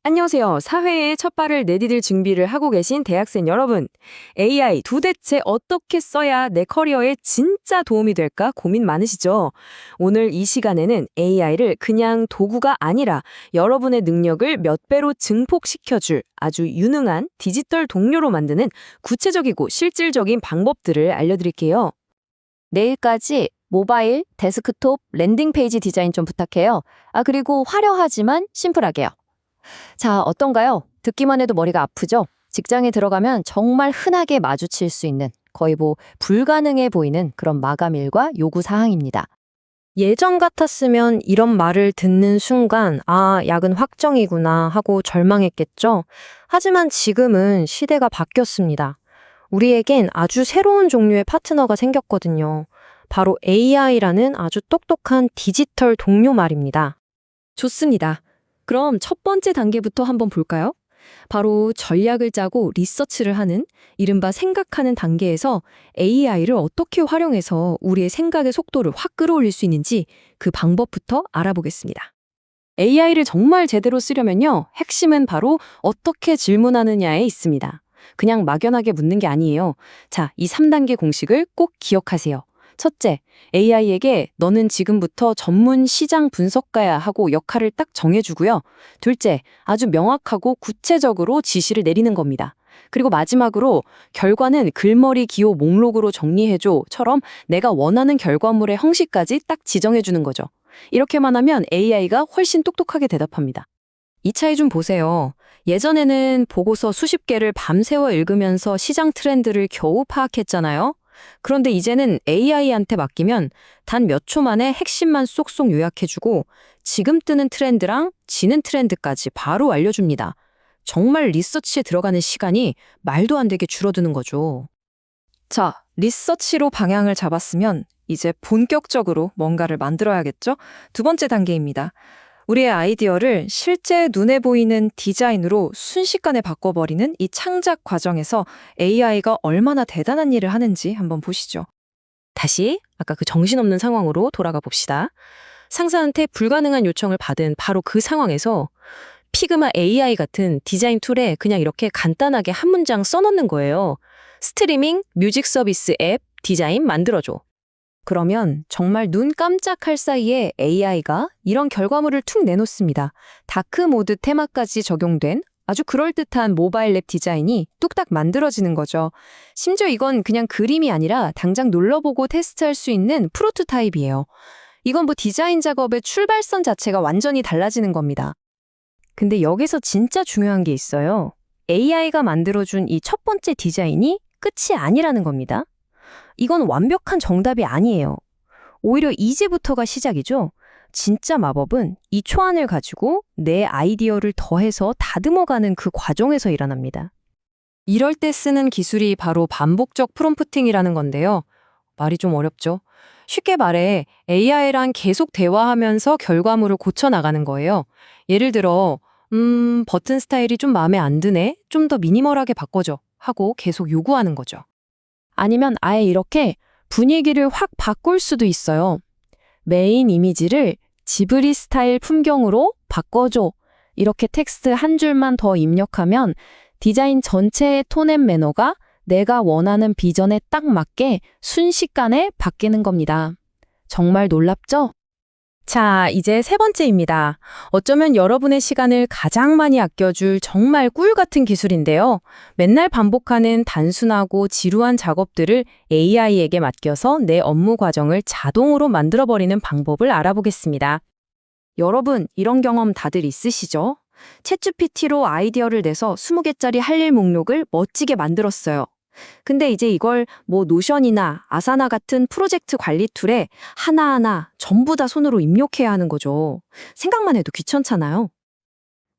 안녕하세요. 사회에 첫 발을 내디딜 준비를 하고 계신 대학생 여러분. AI 도대체 어떻게 써야 내 커리어에 진짜 도움이 될까 고민 많으시죠? 오늘 이 시간에는 AI를 그냥 도구가 아니라 여러분의 능력을 몇 배로 증폭시켜줄 아주 유능한 디지털 동료로 만드는 구체적이고 실질적인 방법들을 알려드릴게요. 내일까지 모바일, 데스크톱, 랜딩 페이지 디자인 좀 부탁해요. 그리고 화려하지만 심플하게요. 자, 어떤가요? 듣기만 해도 머리가 아프죠? 직장에 들어가면 정말 흔하게 마주칠 수 있는 거의 불가능해 보이는 그런 마감일과 요구 사항입니다. 예전 같았으면 이런 말을 듣는 순간, 야근 확정이구나 하고 절망했겠죠? 하지만 지금은 시대가 바뀌었습니다. 우리에겐 아주 새로운 종류의 파트너가 생겼거든요. 바로 AI라는 아주 똑똑한 디지털 동료 말입니다. 좋습니다. 그럼 첫 번째 단계부터 한번 볼까요? 바로 전략을 짜고 리서치를 하는 이른바 생각하는 단계에서 AI를 어떻게 활용해서 우리의 생각의 속도를 확 끌어올릴 수 있는지 그 방법부터 알아보겠습니다. AI를 정말 제대로 쓰려면요, 핵심은 바로 어떻게 질문하느냐에 있습니다. 그냥 막연하게 묻는 게 아니에요. 자, 이 3단계 공식을 꼭 기억하세요. 첫째, AI에게 너는 지금부터 전문 시장 분석가야 하고 역할을 딱 정해주고요. 둘째, 아주 명확하고 구체적으로 지시를 내리는 겁니다. 그리고 마지막으로 결과는 글머리 기호 목록으로 정리해줘처럼 내가 원하는 결과물의 형식까지 딱 지정해주는 거죠. 이렇게만 하면 AI가 훨씬 똑똑하게 대답합니다. 이 차이 좀 보세요. 예전에는 보고서 수십 개를 밤새워 읽으면서 시장 트렌드를 겨우 파악했잖아요. 그런데 이제는 AI한테 맡기면 단 몇 초 만에 핵심만 쏙쏙 요약해주고 지금 뜨는 트렌드랑 지는 트렌드까지 바로 알려줍니다. 정말 리서치에 들어가는 시간이 말도 안 되게 줄어드는 거죠. 자, 리서치로 방향을 잡았으면 이제 본격적으로 뭔가를 만들어야겠죠? 두 번째 단계입니다. 우리의 아이디어를 실제 눈에 보이는 디자인으로 순식간에 바꿔버리는 이 창작 과정에서 AI가 얼마나 대단한 일을 하는지 한번 보시죠. 다시 아까 그 정신없는 상황으로 돌아가 봅시다. 상사한테 불가능한 요청을 받은 바로 그 상황에서 피그마 AI 같은 디자인 툴에 그냥 이렇게 간단하게 한 문장 써놓는 거예요. 스트리밍 뮤직 서비스 앱 디자인 만들어줘. 그러면 정말 눈 깜짝할 사이에 AI가 이런 결과물을 툭 내놓습니다. 다크 모드 테마까지 적용된 아주 그럴듯한 모바일 앱 디자인이 뚝딱 만들어지는 거죠. 심지어 이건 그냥 그림이 아니라 당장 눌러보고 테스트할 수 있는 프로토타입이에요. 이건 디자인 작업의 출발선 자체가 완전히 달라지는 겁니다. 근데 여기서 진짜 중요한 게 있어요. AI가 만들어준 이 첫 번째 디자인이 끝이 아니라는 겁니다. 이건 완벽한 정답이 아니에요. 오히려 이제부터가 시작이죠. 진짜 마법은 이 초안을 가지고 내 아이디어를 더해서 다듬어가는 그 과정에서 일어납니다. 이럴 때 쓰는 기술이 바로 반복적 프롬프팅이라는 건데요. 말이 좀 어렵죠? 쉽게 말해 AI랑 계속 대화하면서 결과물을 고쳐나가는 거예요. 예를 들어 버튼 스타일이 좀 마음에 안 드네? 좀 더 미니멀하게 바꿔줘 하고 계속 요구하는 거죠. 아니면 아예 이렇게 분위기를 확 바꿀 수도 있어요. 메인 이미지를 지브리 스타일 풍경으로 바꿔줘. 이렇게 텍스트 한 줄만 더 입력하면 디자인 전체의 톤 앤 매너가 내가 원하는 비전에 딱 맞게 순식간에 바뀌는 겁니다. 정말 놀랍죠? 자, 이제 세 번째입니다. 어쩌면 여러분의 시간을 가장 많이 아껴줄 정말 꿀 같은 기술인데요. 맨날 반복하는 단순하고 지루한 작업들을 AI에게 맡겨서 내 업무 과정을 자동으로 만들어버리는 방법을 알아보겠습니다. 여러분, 이런 경험 다들 있으시죠? 챗GPT로 아이디어를 내서 20개짜리 할 일 목록을 멋지게 만들었어요. 근데 이제 이걸 노션이나 아사나 같은 프로젝트 관리 툴에 하나하나 전부 다 손으로 입력해야 하는 거죠. 생각만 해도 귀찮잖아요.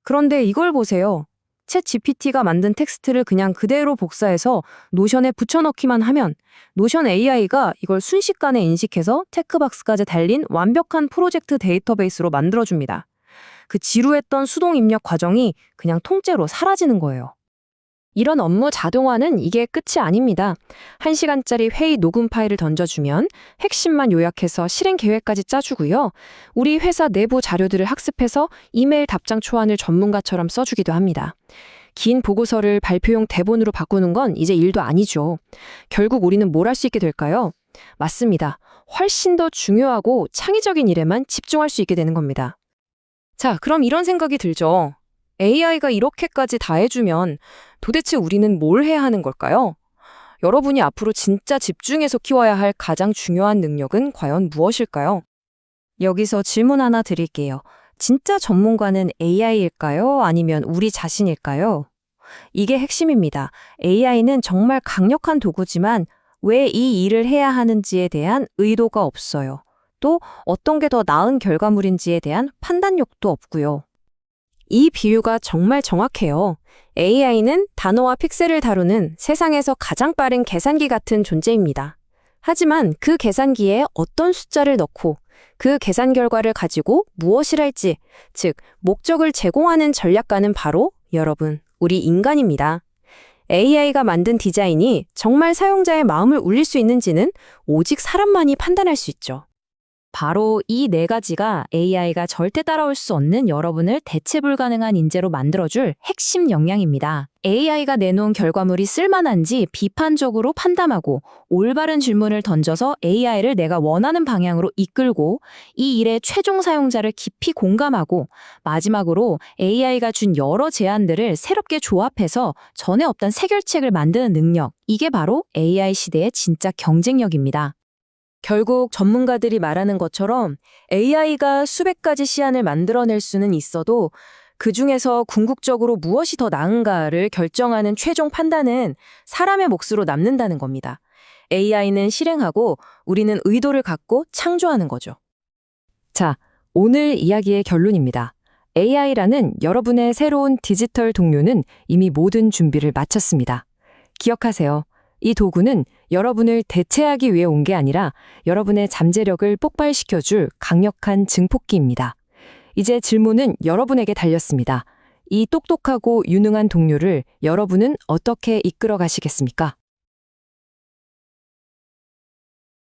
그런데 이걸 보세요. 챗 GPT가 만든 텍스트를 그냥 그대로 복사해서 노션에 붙여넣기만 하면 노션 AI가 이걸 순식간에 인식해서 체크박스까지 달린 완벽한 프로젝트 데이터베이스로 만들어줍니다. 그 지루했던 수동 입력 과정이 그냥 통째로 사라지는 거예요. 이런 업무 자동화는 이게 끝이 아닙니다. 1시간짜리 회의 녹음 파일을 던져주면 핵심만 요약해서 실행 계획까지 짜주고요. 우리 회사 내부 자료들을 학습해서 이메일 답장 초안을 전문가처럼 써주기도 합니다. 긴 보고서를 발표용 대본으로 바꾸는 건 이제 일도 아니죠. 결국 우리는 뭘 할 수 있게 될까요? 맞습니다. 훨씬 더 중요하고 창의적인 일에만 집중할 수 있게 되는 겁니다. 자, 그럼 이런 생각이 들죠. AI가 이렇게까지 다 해주면 도대체 우리는 뭘 해야 하는 걸까요? 여러분이 앞으로 진짜 집중해서 키워야 할 가장 중요한 능력은 과연 무엇일까요? 여기서 질문 하나 드릴게요. 진짜 전문가는 AI일까요? 아니면 우리 자신일까요? 이게 핵심입니다. AI는 정말 강력한 도구지만 왜 이 일을 해야 하는지에 대한 의도가 없어요. 또 어떤 게 더 나은 결과물인지에 대한 판단력도 없고요. 이 비유가 정말 정확해요. AI는 단어와 픽셀을 다루는 세상에서 가장 빠른 계산기 같은 존재입니다. 하지만 그 계산기에 어떤 숫자를 넣고 그 계산 결과를 가지고 무엇을 할지, 즉 목적을 제공하는 전략가는 바로 여러분, 우리 인간입니다. AI가 만든 디자인이 정말 사용자의 마음을 울릴 수 있는지는 오직 사람만이 판단할 수 있죠. 바로 이 네 가지가 AI가 절대 따라올 수 없는 여러분을 대체 불가능한 인재로 만들어줄 핵심 역량입니다. AI가 내놓은 결과물이 쓸만한지 비판적으로 판단하고 올바른 질문을 던져서 AI를 내가 원하는 방향으로 이끌고 이 일의 최종 사용자를 깊이 공감하고 마지막으로 AI가 준 여러 제안들을 새롭게 조합해서 전에 없던 해결책을 만드는 능력. 이게 바로 AI 시대의 진짜 경쟁력입니다. 결국 전문가들이 말하는 것처럼 AI가 수백 가지 시안을 만들어낼 수는 있어도 그중에서 궁극적으로 무엇이 더 나은가를 결정하는 최종 판단은 사람의 몫으로 남는다는 겁니다. AI는 실행하고 우리는 의도를 갖고 창조하는 거죠. 자, 오늘 이야기의 결론입니다. AI라는 여러분의 새로운 디지털 동료는 이미 모든 준비를 마쳤습니다. 기억하세요. 이 도구는 여러분을 대체하기 위해 온 게 아니라 여러분의 잠재력을 폭발시켜줄 강력한 증폭기입니다. 이제 질문은 여러분에게 달렸습니다. 이 똑똑하고 유능한 동료를 여러분은 어떻게 이끌어 가시겠습니까?